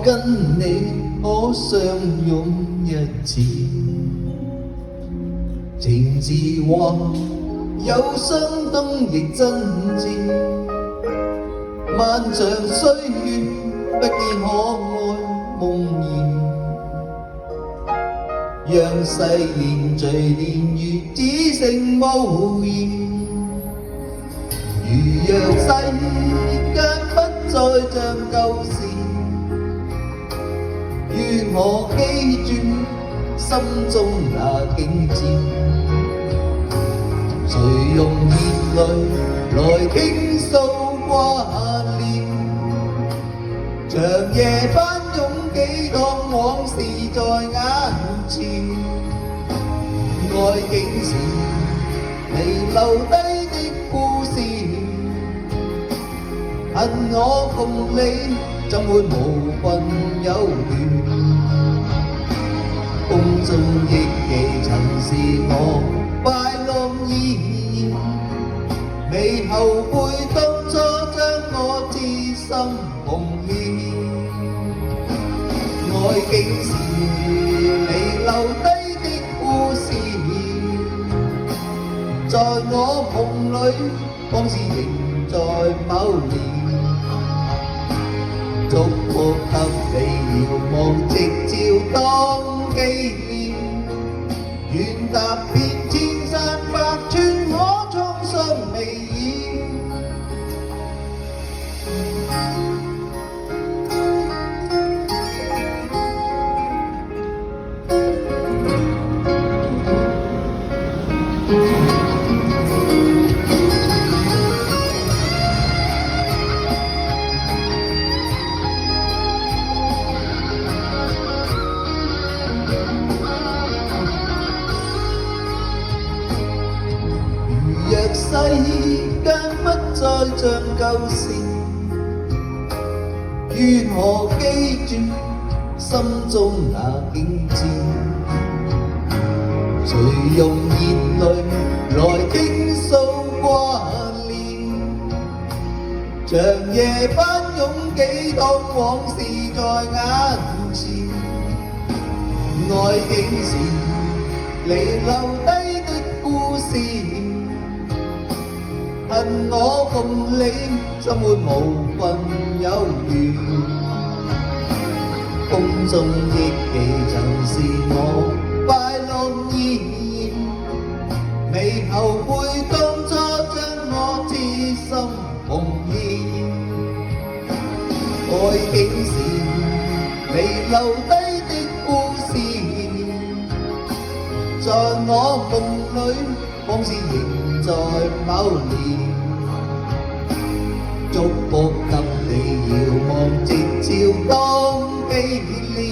我跟你可相擁一次，情字話有相等亦真摯，漫長歲月不見可愛夢兒，讓誓言聚年月只剩無言。如若世間不再像舊時，於我記住心中那景致，誰用熱淚來傾訴掛念？長夜翻湧幾趟往事在眼前，愛竟是你留低的故事，恨我共你怎會無份有緣？風中憶記曾是我快樂意，未後悔當初將我至心奉獻。愛竟是你留低的故事，在我夢裏仿似仍在某年。祝福給你遙望夕照當紀念，願踏遍千山百川可衷心微笑。若世間不再像舊時，於我記住心中那景致，誰用熱淚來傾訴掛念？長夜翻湧幾趟往事在眼前，愛竟是你留低的故事，恨我共你怎會無份有緣？風中憶記曾是我快樂意，未後悔當初將我至心奉獻。愛竟是你留低的故事，在我夢裏仿似仍在某年。祝福給你遙望夕照當紀念。